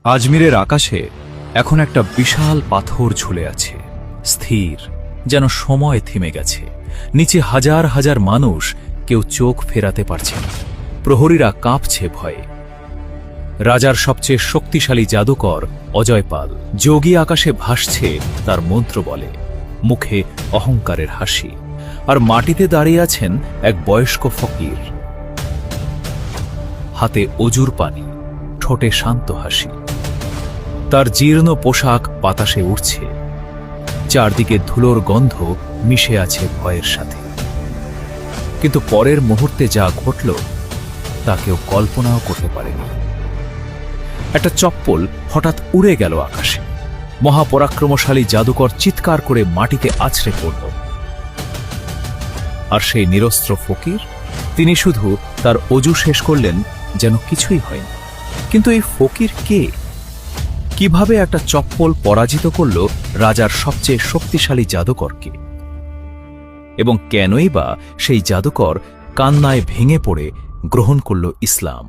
আজমিরের আকাশে এখন একটা বিশাল পাথর ঝুলে আছে, স্থির, যেন সময় থেমে গেছে। নিচে হাজার হাজার মানুষ, কেউ চোখ ফেরাতে পারছে না। প্রহরীরা কাঁপছে ভয়ে। রাজার সবচেয়ে শক্তিশালী জাদুকর অজয়পাল যোগী আকাশে ভাসছে তার মন্ত্র বলে, মুখে অহংকারের হাসি। আর মাটিতে দাঁড়িয়ে আছেন এক বয়স্ক ফকির, হাতে অজুর পানি, ঠোঁটে শান্ত হাসি। তার জীর্ণ পোশাক বাতাসে উড়ছে, চারদিকে ধুলোর গন্ধ মিশে আছে ভয়ের সাথে। কিন্তু পরের মুহূর্তে যা ঘটল তা কেউ কল্পনাও করতে পারেনি। একটা চপ্পল হঠাৎ উড়ে গেল আকাশে। মহাপরাক্রমশালী জাদুকর চিৎকার করে মাটিতে আছড়ে পড়ল। আর সেই নিরস্ত্র ফকির, তিনি শুধু তার অজু শেষ করলেন যেন কিছুই হয়নি। কিন্তু এই ফকির কে? কিভাবে একটা চপ্পল পরাজিত করল রাজার সবচেয়ে শক্তিশালী জাদুকরকে? এবং কেনই বা সেই জাদুকর কান্নায় ভেঙে পড়ে গ্রহণ করল ইসলাম?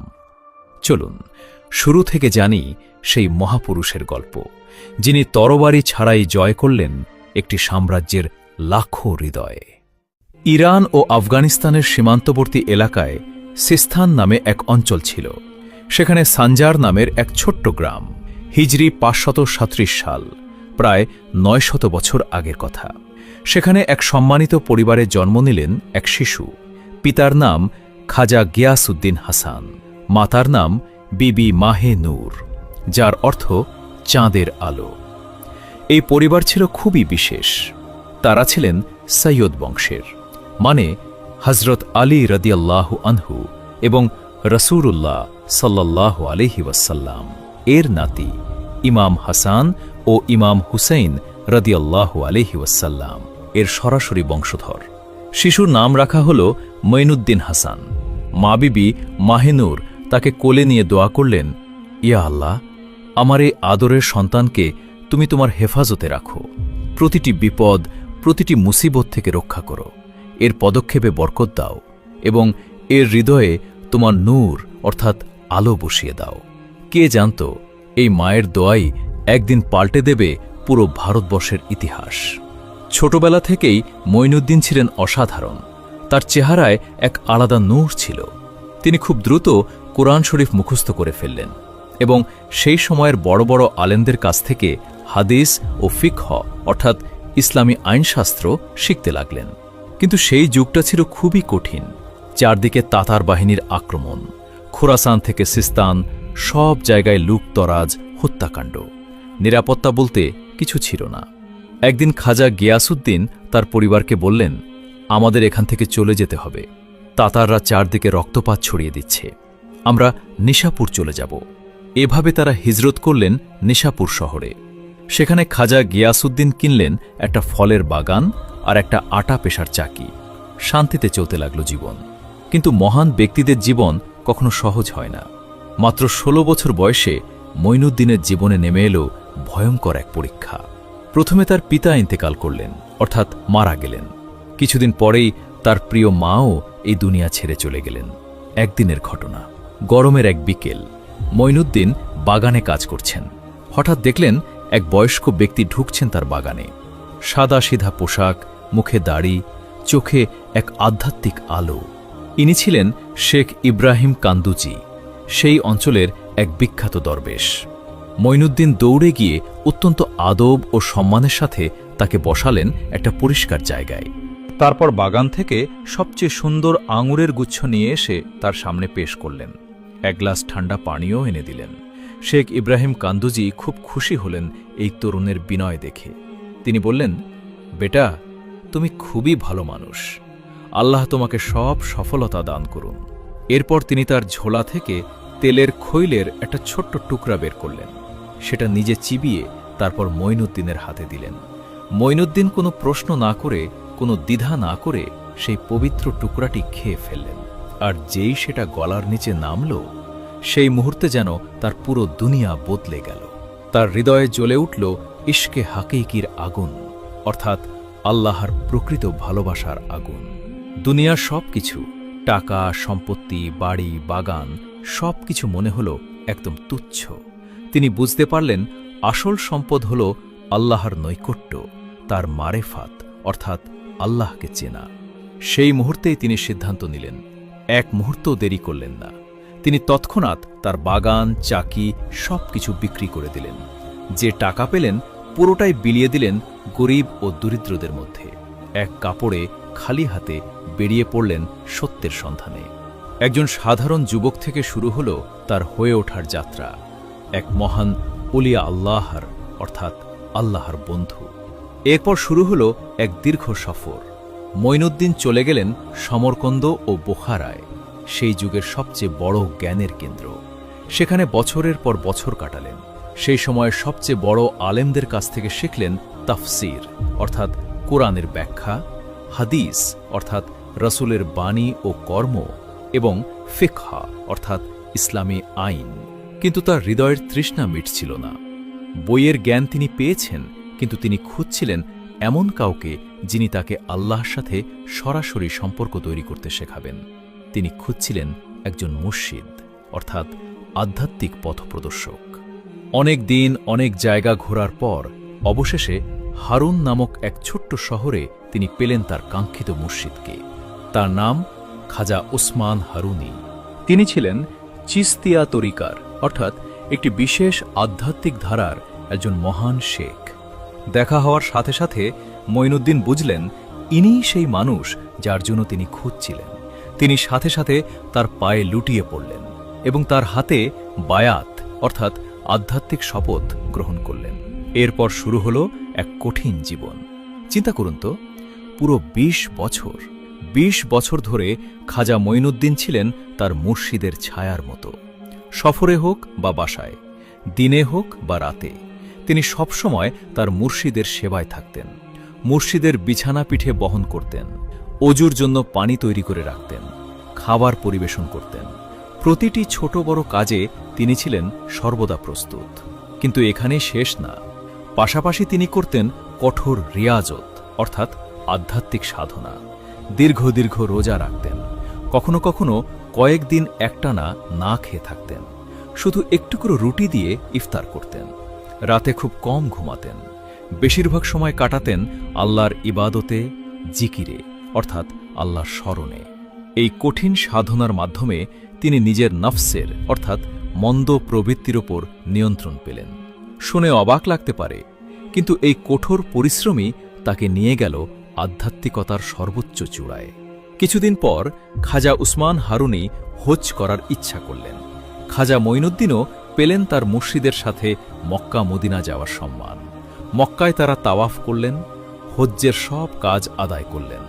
চলুন শুরু থেকে জানি সেই মহাপুরুষের গল্প, যিনি তরবারি ছাড়াই জয় করলেন একটি সাম্রাজ্যের লাখো হৃদয়ে। ইরান ও আফগানিস্তানের সীমান্তবর্তী এলাকায় সিস্তান নামে এক অঞ্চল ছিল। সেখানে সানজার নামের এক ছোট্ট গ্রাম। হিজরি ৫৩৭ সাল, প্রায় ৯০০ বছর আগের কথা। সেখানে এক সম্মানিত পরিবারে জন্ম নিলেন এক শিশু। পিতার নাম খাজা গিয়াসউদ্দিন হাসান, মাতার নাম বিবি মাহে নূর, যার অর্থ চাঁদের আলো। এই পরিবার ছিল খুবই বিশেষ। তারা ছিলেন সৈয়দ বংশের, মানে হযরত আলী রাদিয়াল্লাহু আনহু এবং রাসূলুল্লাহ সাল্লাল্লাহু আলাইহি ওয়াসাল্লাম এর নাতি ইমাম হাসান ও ইমাম হুসাইন রাদিয়াল্লাহু আলাইহি ওয়াসাল্লাম এর সরাসরি বংশধর। শিশুর নাম রাখা হল মঈনুদ্দিন হাসান। মা বিবি মাহেনুর তাকে কোলে নিয়ে দোয়া করলেন, ইয়া আল্লাহ, আমার এই আদরের সন্তানকে তুমি তোমার হেফাজতে রাখো। প্রতিটি বিপদ, প্রতিটি মুসিবত থেকে রক্ষা করো। এর পদক্ষেপে বরকত দাও এবং এর হৃদয়ে তোমার নূর অর্থাৎ আলো বসিয়ে দাও। কে জানত এই মায়ের দোয়াই একদিন পাল্টে দেবে পুরো ভারতবর্ষের ইতিহাস। ছোটবেলা থেকেই মঈনুদ্দিন ছিলেন অসাধারণ। তার চেহারায় এক আলাদা নূর ছিল। তিনি খুব দ্রুত কোরআন শরীফ মুখস্থ করে ফেললেন এবং সেই সময়ের বড় বড় আলেমদের কাছ থেকে হাদিস ও ফিকহ অর্থাৎ ইসলামী আইনশাস্ত্র শিখতে লাগলেন। কিন্তু সেই যুগটা ছিল খুবই কঠিন। চারদিকে তাতার বাহিনীর আক্রমণ, খোরাসান থেকে সিস্তান, সব জায়গায় লুটতরাজ, হত্যাকাণ্ড। নিরাপত্তা বলতে কিছু ছিল না। একদিন খাজা গিয়াসউদ্দিন তার পরিবারকে বললেন, আমাদের এখান থেকে চলে যেতে হবে। তাতাররা চারদিকে রক্তপাত ছড়িয়ে দিচ্ছে, আমরা নিশাপুর চলে যাব। এভাবে তারা হিজরত করলেন নিশাপুর শহরে। সেখানে খাজা গিয়াসউদ্দিন কিনলেন একটা ফলের বাগান আর একটা আটা পেশার চাকি। শান্তিতে চলতে লাগল জীবন। কিন্তু মহান ব্যক্তিদের জীবন কখনো সহজ হয় না। মাত্র ১৬ বছর বয়সে মঈনুদ্দিনের জীবনে নেমে এলো ভয়ঙ্কর এক পরীক্ষা। প্রথমে তার পিতা ইন্তেকাল করলেন, অর্থাৎ মারা গেলেন। কিছুদিন পরেই তার প্রিয় মাও এই দুনিয়া ছেড়ে চলে গেলেন। একদিনের ঘটনা, গরমের এক বিকেল, মঈনুদ্দিন বাগানে কাজ করছেন। হঠাৎ দেখলেন এক বয়স্ক ব্যক্তি ঢুকছেন তার বাগানে। সাদা সিধা পোশাক, মুখে দাড়ি, চোখে এক আধ্যাত্মিক আলো। ইনি ছিলেন শেখ ইব্রাহিম কান্দুজি, সেই অঞ্চলের এক বিখ্যাত দরবেশ। মঈনুদ্দিন দৌড়ে গিয়ে অত্যন্ত আদব ও সম্মানের সাথে তাকে বসালেন একটা পরিষ্কার জায়গায়। তারপর বাগান থেকে সবচেয়ে সুন্দর আঙুরের গুচ্ছ নিয়ে এসে তার সামনে পেশ করলেন। এক গ্লাস ঠান্ডা পানীয় এনে দিলেন। শেখ ইব্রাহিম কান্দুজি খুব খুশি হলেন এই তরুণের বিনয় দেখে। তিনি বললেন, বেটা, তুমি খুবই ভালো মানুষ। আল্লাহ তোমাকে সব সফলতা দান করুন। এরপর তিনি তার ঝোলা থেকে তেলের খৈলের একটা ছোট্ট টুকরা বের করলেন। সেটা নিজে চিবিয়ে তারপর মঈনুদ্দিনের হাতে দিলেন। মঈনুদ্দিন কোনো প্রশ্ন না করে, কোনো দ্বিধা না করে সেই পবিত্র টুকরাটি খেয়ে ফেললেন। আর যেই সেটা গলার নিচে নামল, সেই মুহূর্তে যেন তার পুরো দুনিয়া বদলে গেল। তার হৃদয়ে জ্বলে উঠল ইশকে হাকিকির আগুন, অর্থাৎ আল্লাহর প্রকৃত ভালোবাসার আগুন। দুনিয়ার সব কিছু, টাকা, সম্পত্তি, বাড়ি, বাগান, সব কিছু মনে হল একদম তুচ্ছ। তিনি বুঝতে পারলেন আসল সম্পদ হল আল্লাহর নৈকট্য, তার মারেফাত অর্থাৎ আল্লাহকে চেনা। সেই মুহূর্তেই তিনি সিদ্ধান্ত নিলেন, এক মুহূর্ত দেরি করলেন না। তিনি তৎক্ষণাৎ তার বাগান, চাকি সবকিছু বিক্রি করে দিলেন। যে টাকা পেলেন পুরোটাই বিলিয়ে দিলেন গরিব ও দরিদ্রদের মধ্যে। এক কাপড়ে খালি হাতে বেরিয়ে পড়লেন সত্যের সন্ধানে। একজন সাধারণ যুবক থেকে শুরু হল তার হয়ে ওঠার যাত্রা, এক মহান ওলিয়া আল্লাহর অর্থাৎ আল্লাহর বন্ধু। এরপর শুরু হল এক দীর্ঘ সফর। মঈনুদ্দিন চলে গেলেন সমরকন্দ ও বোখারায়, সেই যুগের সবচেয়ে বড় জ্ঞানের কেন্দ্র। সেখানে বছরের পর বছর কাটালেন। সেই সময়ের সবচেয়ে বড় আলেমদের কাছ থেকে শিখলেন তাফসির অর্থাৎ কোরআনের ব্যাখ্যা, হাদিস অর্থাৎ রসুলের বাণী ও কর্ম, এবং ফিকহা অর্থাৎ ইসলামী আইন। কিন্তু তার হৃদয়ের তৃষ্ণা মিটছিল না। বইয়ের জ্ঞান তিনি পেয়েছেন, কিন্তু তিনি খুঁজছিলেন এমন কাউকে যিনি তাকে আল্লাহর সাথে সরাসরি সম্পর্ক তৈরি করতে শেখাবেন। তিনি খুঁজছিলেন একজন মুর্শিদ অর্থাৎ আধ্যাত্মিক পথপ্রদর্শক। অনেক দিন অনেক জায়গা ঘোরার পর অবশেষে হারুন নামক এক ছোট্ট শহরে তিনি পেলেন তার কাঙ্ক্ষিত মুর্শিদকে। তার নাম খাজা উসমান হারুনি। তিনি ছিলেন চিস্তিয়া তরিকার অর্থাৎ একটি বিশেষ আধ্যাত্মিক ধারার একজন মহান শেখ। দেখা হওয়ার সাথে সাথে মঈনুদ্দিন বুঝলেন ইনিই সেই মানুষ যার জন্য তিনি খুঁজছিলেন। তিনি সাথে সাথে তার পায়ে লুটিয়ে পড়লেন এবং তার হাতে বায়াত অর্থাৎ আধ্যাত্মিক শপথ গ্রহণ করলেন। এরপর শুরু হল এক কঠিন জীবন। চিন্তা করুন তো, পুরো ২০ বছর ধরে খাজা মঈনুদ্দিন ছিলেন তার মুর্শিদের ছায়ার মতো। সফরে হোক বা বাসায়, দিনে হোক বা রাতে, তিনি সবসময় তার মুর্শিদের সেবায় থাকতেন। মুর্শিদের বিছানা পিঠে বহন করতেন, অজুর জন্য পানি তৈরি করে রাখতেন, খাবার পরিবেশন করতেন। প্রতিটি ছোট বড় কাজে তিনি ছিলেন সর্বদা প্রস্তুত। কিন্তু এখানেই শেষ না, পাশাপাশি তিনি করতেন কঠোর রিয়াজত অর্থাৎ আধ্যাত্মিক সাধনা। দীর্ঘ রোজা রাখতেন, কখনো কখনো কয়েকদিন একটানা না খেয়ে থাকতেন। শুধু একটু করে রুটি দিয়ে ইফতার করতেন। রাতে খুব কম ঘুমাতেন। বেশিরভাগ সময় কাটাতেন আল্লাহর ইবাদতে, জিকিরে অর্থাৎ আল্লাহর স্মরণে। এই কঠিন সাধনার মাধ্যমে তিনি নিজের নফসের অর্থাৎ মন্দ প্রবৃত্তির ওপর নিয়ন্ত্রণ পেলেন। শুনে অবাক লাগতে পারে, কিন্তু এই কঠোর পরিশ্রমই তাকে নিয়ে গেল আধ্যাত্মিকতার সর্বোচ্চ চূড়ায়। কিছুদিন পর খাজা উসমান হারুনি হজ করার ইচ্ছা করলেন। খাজা মঈনুদ্দিনও পেলেন তার মুর্শিদের সাথে মক্কা মদিনা যাওয়ার সম্মান। মক্কায় তারা তাওয়াফ করলেন, হজ্জের সব কাজ আদায় করলেন।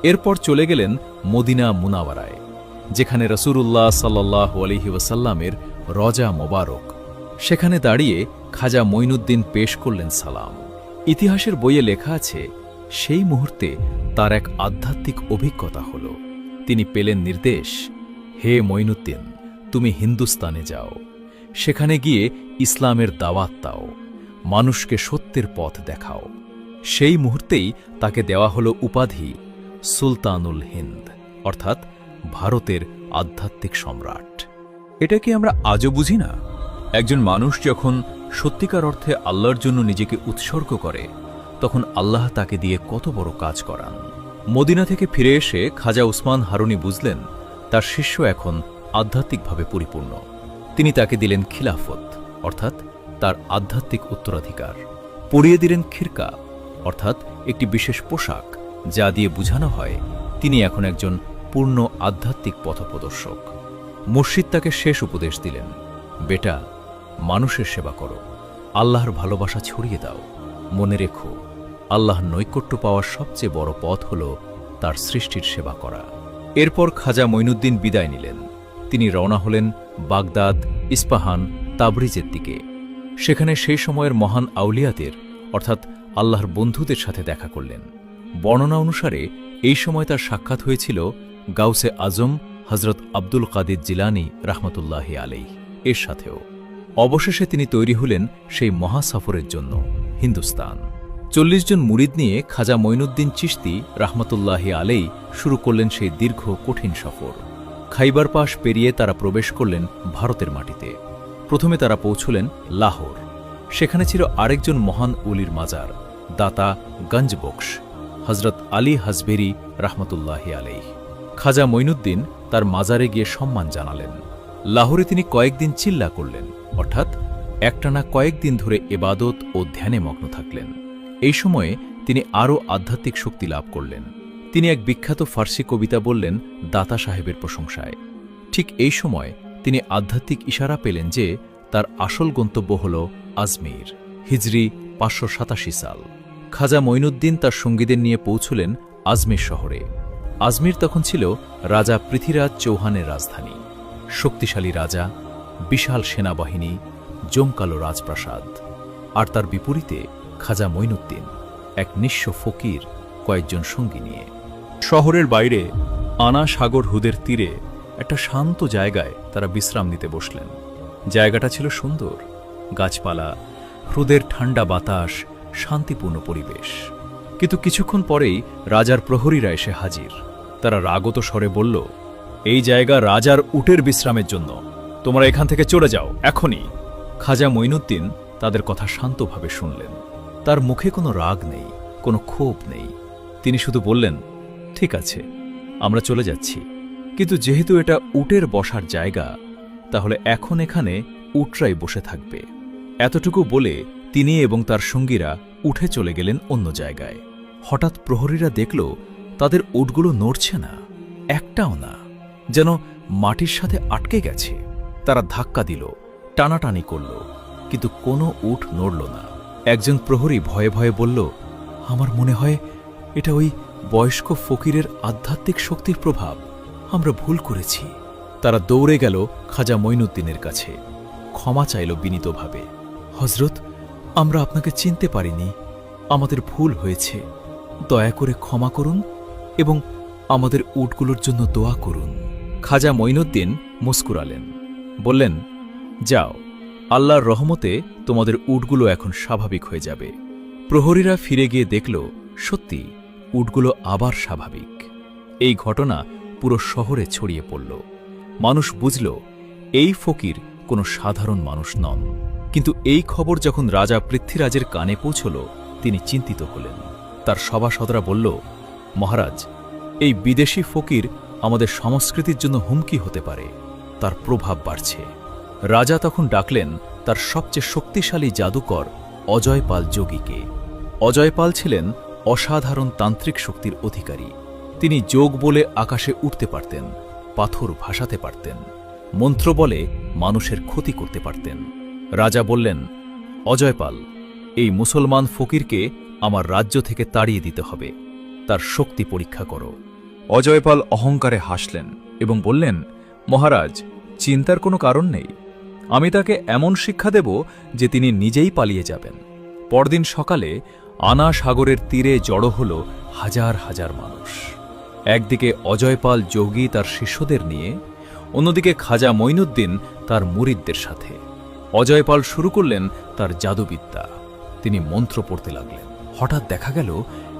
এরপর চলে গেলেন মদিনা মুনাওয়ারায়, যেখানে রাসূলুল্লাহ সাল্লাল্লাহু আলাইহি ওয়াসাল্লামের রজা মোবারক। সেখানে দাঁড়িয়ে খাজা মঈনুদ্দিন পেশ করলেন সালাম। ইতিহাসের বইয়ে লেখা আছে, সেই মুহূর্তে তার এক আধ্যাত্মিক অভিজ্ঞতা হল। তিনি পেলেন নির্দেশ, হে মঈনুদ্দিন, তুমি হিন্দুস্তানে যাও, সেখানে গিয়ে ইসলামের দাওয়াত দাও, মানুষকে সত্যের পথ দেখাও। সেই মুহূর্তেই তাকে দেওয়া হল উপাধি সুলতানুল হিন্দ অর্থাৎ ভারতের আধ্যাত্মিক সম্রাট। এটা কি আমরা আজও বুঝি না? একজন মানুষ যখন সত্যিকার অর্থে আল্লাহর জন্য নিজেকে উৎসর্গ করে, তখন আল্লাহ তাকে দিয়ে কত বড় কাজ করান। মদিনা থেকে ফিরে এসে খাজা উসমান হারুনি বুঝলেন তার শিষ্য এখন আধ্যাত্মিকভাবে পরিপূর্ণ। তিনি তাকে দিলেন খিলাফত অর্থাৎ তার আধ্যাত্মিক উত্তরাধিকার। পরিয়ে দিলেন খিরকা অর্থাৎ একটি বিশেষ পোশাক, যা দিয়ে বোঝানো হয় তিনি এখন একজন পূর্ণ আধ্যাত্মিক পথপ্রদর্শক। মুর্শিদ তাকে শেষ উপদেশ দিলেন, বেটা, মানুষের সেবা করো, আল্লাহর ভালোবাসা ছড়িয়ে দাও। মনে রেখো, আল্লাহর নৈকট্য পাওয়ার সবচেয়ে বড় পথ হল তার সৃষ্টির সেবা করা। এরপর খাজা মঈনুদ্দিন বিদায় নিলেন। তিনি রওনা হলেন বাগদাদ, ইস্পাহান, তাবরিজের দিকে। সেখানে সেই সময়ের মহান আউলিয়াদের অর্থাৎ আল্লাহর বন্ধুদের সাথে দেখা করলেন। বর্ণনা অনুসারে এই সময় তার সাক্ষাৎ হয়েছিল গাউসে আজম হজরত আব্দুল কাদির জিলানী রাহমাতুল্লাহি আলাইহি এর সাথেও। অবশেষে তিনি তৈরি হলেন সেই মহাসফরের জন্য হিন্দুস্তান। ৪০ জন মুরিদ নিয়ে খাজা মঈনুদ্দিন চিশতি রাহমাতুল্লাহি আলাইহি শুরু করলেন সেই দীর্ঘ কঠিন সফর। খাইবার পাস পেরিয়ে তারা প্রবেশ করলেন ভারতের মাটিতে। প্রথমে তারা পৌঁছলেন লাহোর। সেখানে ছিল আরেকজন মহান উলির মাজার, দাতা গঞ্জবক্স, হজরত আলী হাজবেরি রহমতুল্লাহি আলাইহ। খাজা মঈনুদ্দিন তার মাজারে গিয়ে সম্মান জানালেন। লাহোরে তিনি কয়েকদিন চিল্লা করলেন, অর্থাৎ একটানা কয়েকদিন ধরে এবাদত ও ধ্যানে মগ্ন থাকলেন। এই সময়ে তিনি আরও আধ্যাত্মিক শক্তি লাভ করলেন। তিনি এক বিখ্যাত ফার্সি কবিতা বললেন দাতা সাহেবের প্রশংসায়। ঠিক এই সময় তিনি আধ্যাত্মিক ইশারা পেলেন যে তার আসল গন্তব্য হল আজমির। হিজরি 587 সাল। খাজা মঈনুদ্দিন তার সঙ্গীদের নিয়ে পৌঁছলেন আজমির শহরে। আজমির তখন ছিল রাজা পৃথ্বীরাজ চৌহানের রাজধানী। শক্তিশালী রাজা, বিশাল সেনাবাহিনী, জমকালো রাজপ্রাসাদ। আর তার বিপরীতে খাজা মঈনুদ্দিন, এক নিঃস্ব ফকির, কয়েকজন সঙ্গী নিয়ে। শহরের বাইরে আনা সাগর হুদের তীরে একটা শান্ত জায়গায় তারা বিশ্রাম নিতে বসলেন। জায়গাটা ছিল সুন্দর, গাছপালা, হ্রদের ঠান্ডা বাতাস, শান্তিপূর্ণ পরিবেশ। কিন্তু কিছুক্ষণ পরেই রাজার প্রহরীরা এসে হাজির। তারা রাগত স্বরে বলল, এই জায়গা রাজার উটের বিশ্রামের জন্য, তোমরা এখান থেকে চলে যাও এখনই। খাজা মঈনুদ্দিন তাদের কথা শান্তভাবে শুনলেন। তার মুখে কোনো রাগ নেই, কোনো ক্ষোভ নেই। তিনি শুধু বললেন, ঠিক আছে, আমরা চলে যাচ্ছি, কিন্তু যেহেতু এটা উটের বসার জায়গা, তাহলে এখন এখানে উটরাই বসে থাকবে। এতটুকু বলে তিনি এবং তার সঙ্গীরা উঠে চলে গেলেন অন্য জায়গায়। হঠাৎ প্রহরীরা দেখল তাদের উটগুলো নড়ছে না, একটাও না, যেন মাটির সাথে আটকে গেছে। তারা ধাক্কা দিল, টানাটানি করল, কিন্তু কোনো উট নড়ল না। একজন প্রহরী ভয়ে ভয়ে বলল, আমার মনে হয় এটা ওই বয়স্ক ফকিরের আধ্যাত্মিক শক্তির প্রভাব, আমরা ভুল করেছি। তারা দৌড়ে গেল খাজা মঈনুদ্দিনের কাছে, ক্ষমা চাইল বিনীতভাবে। হজরত, আমরা আপনাকে চিনতে পারিনি, আমাদের ভুল হয়েছে, দয়া করে ক্ষমা করুন এবং আমাদের উটগুলোর জন্য দোয়া করুন। খাজা মঈনুদ্দিন মুস্কুরালেন, বললেন, যাও, আল্লাহর রহমতে তোমাদের উটগুলো এখন স্বাভাবিক হয়ে যাবে। প্রহরীরা ফিরে গিয়ে দেখল সত্যি উটগুলো আবার স্বাভাবিক। এই ঘটনা পুরো শহরে ছড়িয়ে পড়ল। মানুষ বুঝল এই ফকির কোনো সাধারণ মানুষ নন। কিন্তু এই খবর যখন রাজা পৃথ্বীরাজের কানে পৌঁছল, তিনি চিন্তিত হলেন। তার সভাসদরা বলল, মহারাজ, এই বিদেশি ফকির আমাদের সংস্কৃতির জন্য হুমকি হতে পারে, তার প্রভাব বাড়ছে। রাজা তখন ডাকলেন তার সবচেয়ে শক্তিশালী জাদুকর অজয়পাল যোগীকে। অজয়পাল ছিলেন অসাধারণ তান্ত্রিক শক্তির অধিকারী। তিনি যোগ বলে আকাশে উঠতে পারতেন, পাথর ভাসাতে পারতেন, মন্ত্র বলে মানুষের ক্ষতি করতে পারতেন। রাজা বললেন, অজয়পাল, এই মুসলমান ফকিরকে আমার রাজ্য থেকে তাড়িয়ে দিতে হবে, তার শক্তি পরীক্ষা করো। অজয়পাল অহংকারে হাসলেন এবং বললেন, মহারাজ, চিন্তার কোনো কারণ নেই, আমি তাকে এমন শিক্ষা দেব যে তিনি নিজেই পালিয়ে যাবেন। পরদিন সকালে আনা সাগরের তীরে জড়ো হল হাজার হাজার মানুষ। একদিকে অজয়পাল যোগী তার শিষ্যদের নিয়ে, অন্যদিকে খাজা মঈনুদ্দিন তার মুরিদদের সাথে। অজয়পাল শুরু করলেন তার জাদুবিদ্যা। তিনি মন্ত্র পড়তে লাগলেন। হঠাৎ দেখা গেল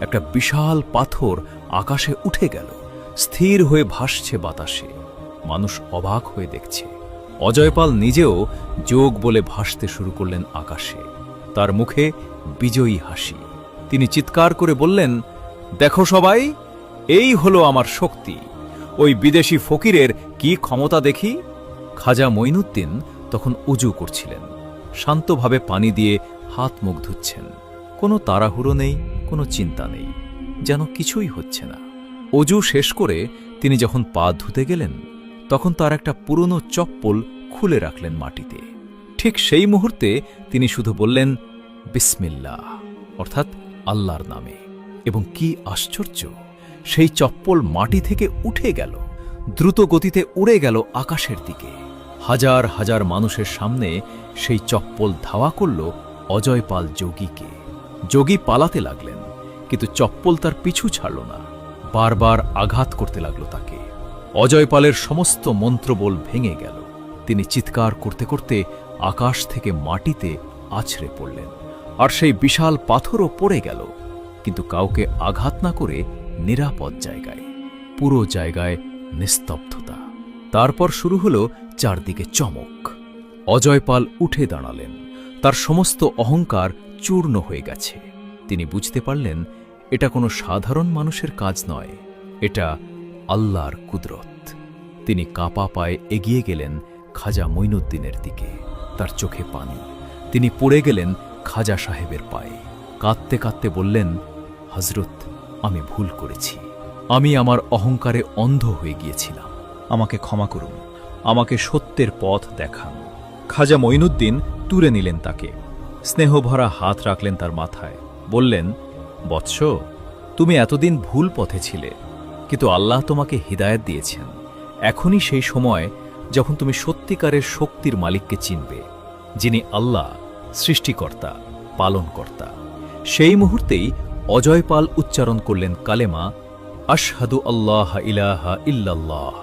একটা বিশাল পাথর আকাশে উঠে গেল, স্থির হয়ে ভাসছে বাতাসে। মানুষ অবাক হয়ে দেখছে। অজয়পাল নিজেও যোগ বলে ভাসতে শুরু করলেন আকাশে, তার মুখে বিজয়ী হাসি। তিনি চিৎকার করে বললেন, দেখো সবাই, এই হলো আমার শক্তি, ওই বিদেশি ফকিরের কি ক্ষমতা দেখি। খাজা মঈনুদ্দিন তখন উজু করছিলেন, শান্তভাবে পানি দিয়ে হাত মুখ ধুচ্ছেন। কোনো তাড়াহুড়ো নেই, কোনো চিন্তা নেই, যেন কিছুই হচ্ছে না। অজু শেষ করে তিনি যখন পা ধুতে গেলেন, তখন তার একটা পুরনো চপ্পল খুলে রাখলেন মাটিতে। ঠিক সেই মুহূর্তে তিনি শুধু বললেন, বিসমিল্লাহ, অর্থাৎ আল্লাহর নামে। এবং কি আশ্চর্য, সেই চপ্পল মাটি থেকে উঠে গেল, দ্রুত গতিতে উড়ে গেল আকাশের দিকে। হাজার হাজার মানুষের সামনে সেই চপ্পল ধাওয়া করল অজয়পাল যোগীকে। যোগী পালাতে লাগলেন, কিন্তু চপ্পল তার পিছু ছাড়ল না, বারবার আঘাত করতে লাগল তাকে। অজয়পালের সমস্ত মন্ত্রবল ভেঙে গেল। তিনি চিৎকার করতে করতে আকাশ থেকে মাটিতে আছড়ে পড়লেন, আর সেই বিশাল পাথরও পড়ে গেল, কিন্তু কাউকে আঘাত না করে নিরাপদ জায়গায়। পুরো জায়গায় নিস্তব্ধতা। তারপর শুরু হল চারদিকে চমক। অজয়পাল উঠে দাঁড়ালেন। তার সমস্ত অহংকার চূর্ণ হয়ে গেছে। তিনি বুঝতে পারলেন এটা কোনো সাধারণ মানুষের কাজ নয়, এটা আল্লাহর কুদরত। তিনি কাঁপা পায়ে এগিয়ে গেলেন খাজা মঈনুদ্দিনের দিকে। তার চোখে পানি। তিনি পড়ে গেলেন খাজা সাহেবের পায়ে। কাঁদতে কাঁদতে বললেন, হযরত, আমি ভুল করেছি। আমি আমার অহংকারে অন্ধ হয়ে গিয়েছিলাম। আমাকে ক্ষমা করুন, আমাকে সত্যের পথ দেখান। খাজা মঈনুদ্দিন তুলে নিলেন তাকে, স্নেহভরা হাত রাখলেন তার মাথায়, বললেন, বৎস, তুমি এতদিন ভুল পথে ছিলে, কিন্তু আল্লাহ তোমাকে হিদায়াত দিয়েছেন। এখনই সেই সময় যখন তুমি সত্যিকারের শক্তির মালিককে চিনবে, যিনি আল্লাহ, সৃষ্টিকর্তা, পালনকর্তা। সেই মুহূর্তেই অজয়পাল উচ্চারণ করলেন কালেমা, আশহাদু আল্লাহ ইলাহা ইল্লাল্লাহ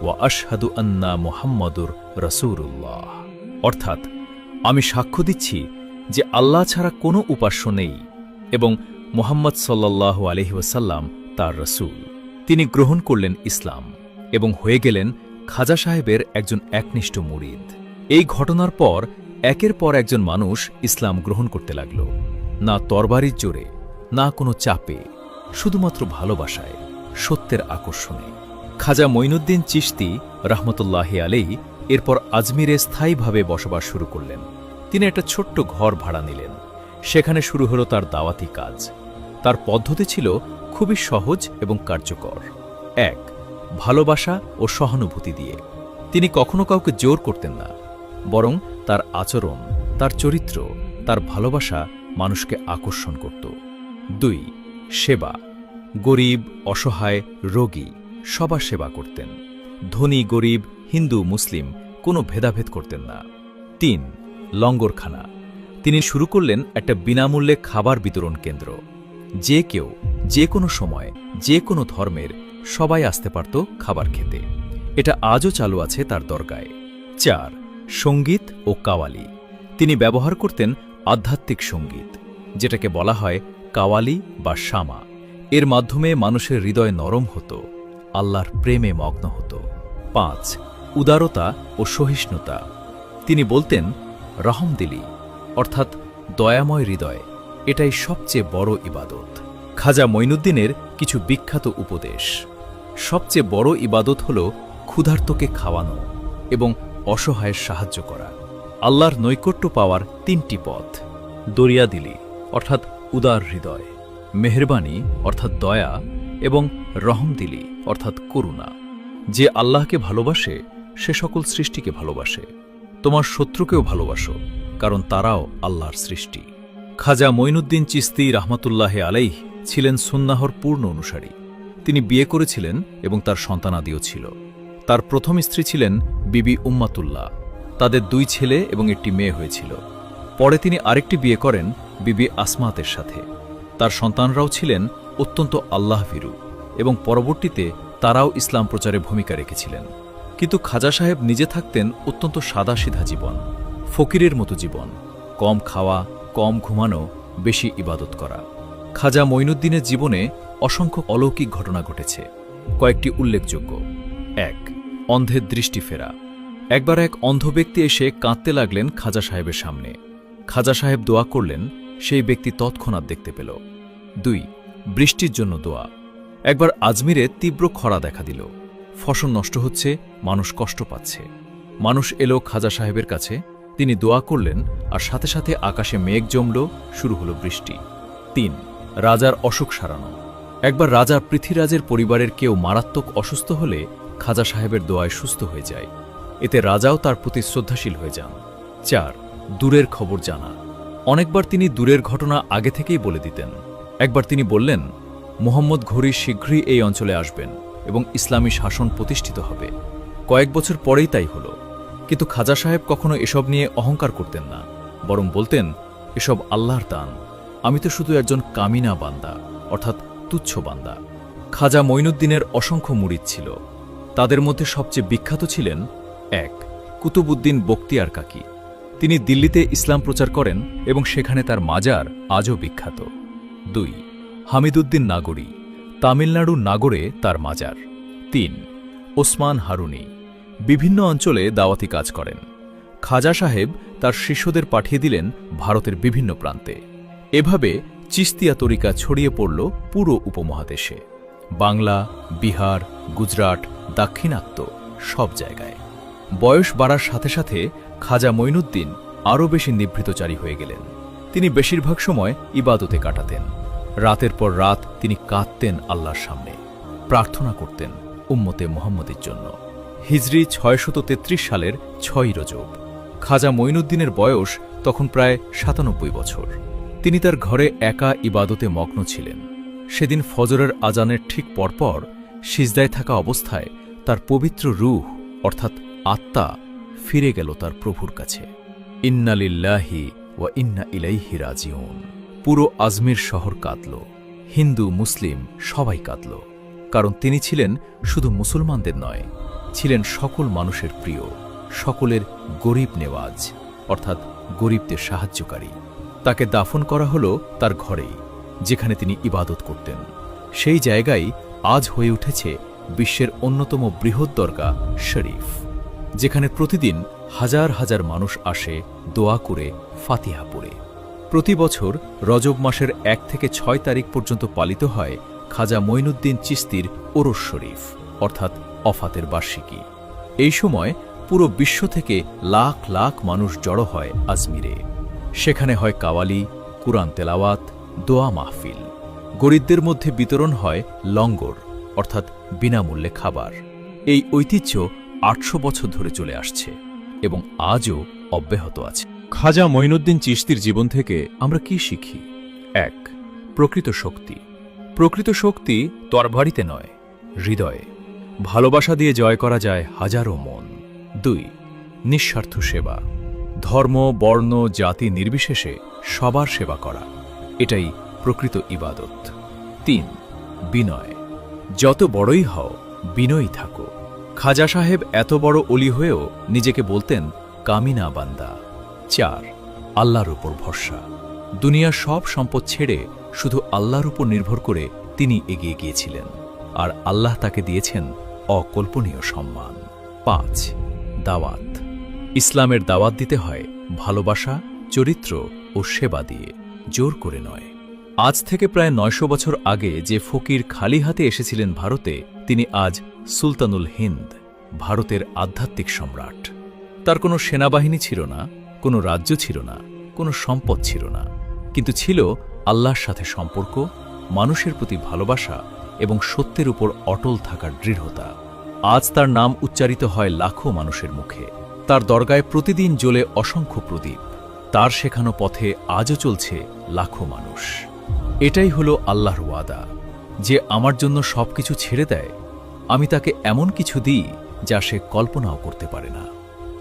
ওয়া আশহাদু আন্না মুহাম্মাদুর রাসূলুল্লাহ। অর্থাৎ, আমি সাক্ষ্য দিচ্ছি যে আল্লাহ ছাড়া কোনো উপাস্য নেই এবং মুহাম্মদ সাল্লাল্লাহু আলাইহি ওয়াসাল্লাম তার রাসূল। তিনি গ্রহণ করলেন ইসলাম এবং হয়ে গেলেন খাজা সাহেবের একজন একনিষ্ঠ মুরিদ। এই ঘটনার পর একের পর একজন মানুষ ইসলাম গ্রহণ করতে লাগল, না তরবারির জোরে, না কোনো চাপে, শুধুমাত্র ভালোবাসায়, সত্যের আকর্ষণে। খাজা মঈনুদ্দিন চিশতি রাহমাতুল্লাহি আলাইহি এরপর আজমিরে স্থায়ীভাবে বসবাস শুরু করলেন। তিনি একটা ছোট্ট ঘর ভাড়া নিলেন। সেখানে শুরু হলো তার দাওয়াতি কাজ। তার পদ্ধতি ছিল খুবই সহজ এবং কার্যকর। ১. ভালোবাসা ও সহানুভূতি দিয়ে। তিনি কখনো কাউকে জোর করতেন না, বরং তার আচরণ, তার চরিত্র, তার ভালোবাসা মানুষকে আকর্ষণ করত। ২. সেবা। গরিব, অসহায়, রোগী সবার সেবা করতেন। ধনী গরিব, হিন্দু মুসলিম কোনো ভেদাভেদ করতেন না। ৩. লঙ্গরখানা। তিনি শুরু করলেন একটা বিনামূল্যে খাবার বিতরণ কেন্দ্র। যে কেউ, যে কোনো সময়, যে কোনো ধর্মের সবাই আসতে পারত খাবার খেতে। এটা আজও চালু আছে তার দরগায়। ৪. সঙ্গীত ও কাওয়ালি। তিনি ব্যবহার করতেন আধ্যাত্মিক সঙ্গীত, যেটাকে বলা হয় কাওয়ালি বা শামা। এর মাধ্যমে মানুষের হৃদয় নরম হতো, আল্লাহর প্রেমে মগ্ন হতো। ৫. উদারতা ও সহিষ্ণুতা। তিনি বলতেন, রহমদিলি, অর্থাৎ দয়াময় হৃদয়, এটাই সবচেয়ে বড় ইবাদত। খাজা মঈনুদ্দিনের কিছু বিখ্যাত উপদেশ। সবচেয়ে বড় ইবাদত হল ক্ষুধার্তকে খাওয়ানো এবং অসহায়ের সাহায্য করা। আল্লাহর নৈকট্য পাওয়ার ৩টি পথ: দরিয়াদিলি অর্থাৎ উদার হৃদয়, মেহেরবানি অর্থাৎ দয়া এবং রহমদিলি অর্থাৎ করুণা। যে আল্লাহকে ভালোবাসে সে সকল সৃষ্টিকে ভালোবাসে। তোমার শত্রুকেও ভালোবাসো, কারণ তারাও আল্লাহর সৃষ্টি। খাজা মঈনুদ্দিন চিশতি রাহমাতুল্লাহি আলাইহি ছিলেন সুন্নাহর পূর্ণ অনুসারী। তিনি বিয়ে করেছিলেন এবং তার সন্তানাদিও ছিল। তার প্রথম স্ত্রী ছিলেন বিবি উম্মাতুল্লাহ। তাদের 2 ছেলে এবং 1টি মেয়ে হয়েছিল। পরে তিনি আরেকটি বিয়ে করেন বিবি আসমাতের সাথে। তার সন্তানরাও ছিলেন অত্যন্ত আল্লাহভীরু এবং পরবর্তীতে তারাও ইসলাম প্রচারে ভূমিকা রেখেছিলেন। কিন্তু খাজা সাহেব নিজে থাকতেন অত্যন্ত সাদাসিধা জীবন, ফকিরের মতো জীবন, কম খাওয়া, কম ঘুমানো, বেশি ইবাদত করা। খাজা মঈনুদ্দিনের জীবনে অসংখ্য অলৌকিক ঘটনা ঘটেছে। কয়েকটি উল্লেখযোগ্য: ১. অন্ধের দৃষ্টি ফেরা। একবার এক অন্ধ ব্যক্তি এসে কাঁদতে লাগলেন খাজা সাহেবের সামনে। খাজা সাহেব দোয়া করলেন, সেই ব্যক্তি তৎক্ষণাৎ দেখতে পেল। ২. বৃষ্টির জন্য দোয়া। একবার আজমিরে তীব্র খরা দেখা দিল। ফসল নষ্ট হচ্ছে, মানুষ কষ্ট পাচ্ছে। মানুষ এলো খাজা সাহেবের কাছে, তিনি দোয়া করলেন, আর সাথে সাথে আকাশে মেঘ জমল, শুরু হলো বৃষ্টি। ৩. রাজার অসুখ সারানো। একবার রাজা পৃথ্বীরাজের পরিবারের কেউ মারাত্মক অসুস্থ হলে খাজা সাহেবের দোয়ায় সুস্থ হয়ে যায়। এতে রাজাও তার প্রতি শ্রদ্ধাশীল হয়ে যান। ৪. দূরের খবর জানা। অনেকবার তিনি দূরের ঘটনা আগে থেকেই বলে দিতেন। একবার তিনি বললেন, মুহাম্মদ ঘুরি শীঘ্রই এই অঞ্চলে আসবেন এবং ইসলামী শাসন প্রতিষ্ঠিত হবে। কয়েক বছর পরেই তাই হল। কিন্তু খাজা সাহেব কখনো এসব নিয়ে অহংকার করতেন না, বরং বলতেন, এসব আল্লাহর দান, আমি তো শুধু একজন কামিনা বান্দা, অর্থাৎ তুচ্ছ বান্দা। খাজা মঈনুদ্দিনের অসংখ্য মুরিদ ছিল। তাদের মধ্যে সবচেয়ে বিখ্যাত ছিলেন ১. কুতুবউদ্দিন বখতিয়ার কাকি। তিনি দিল্লিতে ইসলাম প্রচার করেন এবং সেখানে তার মাজার আজও বিখ্যাত। ২. হামিদউদ্দিন নাগরী। তামিলনাড়ুর নাগরে তার মাজার। ৩. ওসমান হারুনি। বিভিন্ন অঞ্চলে দাওয়াতি কাজ করেন। খাজা সাহেব তার শিষ্যদের পাঠিয়ে দিলেন ভারতের বিভিন্ন প্রান্তে। এভাবে চিস্তিয়া তরিকা ছড়িয়ে পড়ল পুরো উপমহাদেশে, বাংলা, বিহার, গুজরাট, দাক্ষিণাত্য সব জায়গায়। বয়স বাড়ার সাথে সাথে খাজা মঈনুদ্দিন আরও বেশি নিভৃতচারী হয়ে গেলেন। তিনি বেশিরভাগ সময় ইবাদতে কাটাতেন। রাতের পর রাত তিনি কাঁদতেন আল্লাহর সামনে, প্রার্থনা করতেন উম্মতে মুহাম্মদের জন্য। হিজরি ৬৩৩ সালের ৬ রজব। খাজা মঈনুদ্দিনের বয়স তখন প্রায় ৯৭ বছর। তিনি তার ঘরে একা ইবাদতে মগ্ন ছিলেন। সেদিন ফজরের আজানের ঠিক পরপর সিজদায় থাকা অবস্থায় তার পবিত্র রূহ অর্থাৎ আত্মা ফিরে গেল তার প্রভুর কাছে। ইন্না লিল্লাহি ওয়া ইন্না ইলাইহি রাজিউন। পুরো আজমির শহর কাঁদল, হিন্দু মুসলিম সবাই কাঁদল, কারণ তিনি ছিলেন শুধু মুসলমানদের নয়, ছিলেন সকল মানুষের প্রিয়, সকলের গরিব নেওয়াজ অর্থাৎ গরিবদের সাহায্যকারী। তাকে দাফন করা হল তার ঘরেই, যেখানে তিনি ইবাদত করতেন। সেই জায়গায় আজ হয়ে উঠেছে বিশ্বের অন্যতম বৃহৎ দরগা শরীফ, যেখানে প্রতিদিন হাজার হাজার মানুষ আসে দোয়া করে, ফাতিহা পড়ে। প্রতি বছর রজব মাসের ১ থেকে ৬ তারিখ পর্যন্ত পালিত হয় খাজা মঈনুদ্দিন চিশতির ওরস শরীফ অর্থাৎ অফাতের বার্ষিকী। এই সময় পুরো বিশ্ব থেকে লাখ লাখ মানুষ জড়ো হয় আজমিরে। সেখানে হয় কাওয়ালি, কুরআন তেলাওয়াত, দোয়া মাহফিল। গরিবদের মধ্যে বিতরণ হয় লঙ্গর অর্থাৎ বিনামূল্যে খাবার। এই ঐতিহ্য ৮০০ বছর ধরে চলে আসছে এবং আজও অব্যাহত আছে। খাজা মঈনুদ্দিন চিশতির জীবন থেকে আমরা কি শিখি? ১. প্রকৃত শক্তি। প্রকৃত শক্তি তরবারিতে নয়, হৃদয়ে। ভালোবাসা দিয়ে জয় করা যায় হাজারো মন। ২. নিঃস্বার্থ সেবা। ধর্ম, বর্ণ, জাতি নির্বিশেষে সবার সেবা করা, এটাই প্রকৃত ইবাদত। ৩. বিনয়। যত বড়ই হও, বিনয়ী থাকো। খাজা সাহেব এত বড় অলি হয়েও নিজেকে বলতেন কামিনা বান্দা। ৪. আল্লাহর উপর ভরসা। দুনিয়ার সব সম্পদ ছেড়ে শুধু আল্লাহর উপর নির্ভর করে তিনি এগিয়ে গিয়েছিলেন, আর আল্লাহ তাকে দিয়েছেন অকল্পনীয় সম্মান। ৫. দাওয়াত। ইসলামের দাওয়াত দিতে হয় ভালোবাসা, চরিত্র ও সেবা দিয়ে, জোর করে নয়। আজ থেকে প্রায় ৯০০ বছর আগে যে ফকির খালি হাতে এসেছিলেন ভারতে, তিনি আজ সুলতানুল হিন্দ, ভারতের আধ্যাত্মিক সম্রাট। তার কোনো সেনাবাহিনী ছিল না, কোনো রাজ্য ছিল না, কোনো সম্পদ ছিল না, কিন্তু ছিল আল্লাহর সাথে সম্পর্ক, মানুষের প্রতি ভালোবাসা এবং সত্যের উপর অটল থাকার দৃঢ়তা। আজ তার নাম উচ্চারিত হয় লাখো মানুষের মুখে। তার দরগায় প্রতিদিন জ্বলে অসংখ্য প্রদীপ। তার শেখানো পথে আজও চলছে লাখো মানুষ। এটাই হলো আল্লাহর ওয়াদা, যে আমার জন্য সবকিছু ছেড়ে দেয়, আমি তাকে এমন কিছু দিই যা সে কল্পনাও করতে পারে না।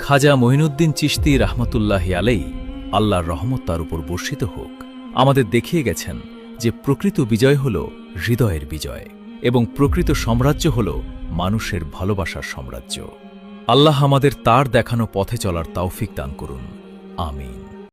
খাজা মঈনুদ্দিন চিশতি রাহমাতুল্লাহি আলাইহি, আল্লাহর রহমত তার উপর বর্ষিত হোক, আমাদের দেখিয়ে গেছেন যে প্রকৃত বিজয় হল হৃদয়ের বিজয় এবং প্রকৃত সাম্রাজ্য হল মানুষের ভালোবাসার সাম্রাজ্য। আল্লাহ আমাদের তার দেখানো পথে চলার তৌফিক দান করুন। আমিন।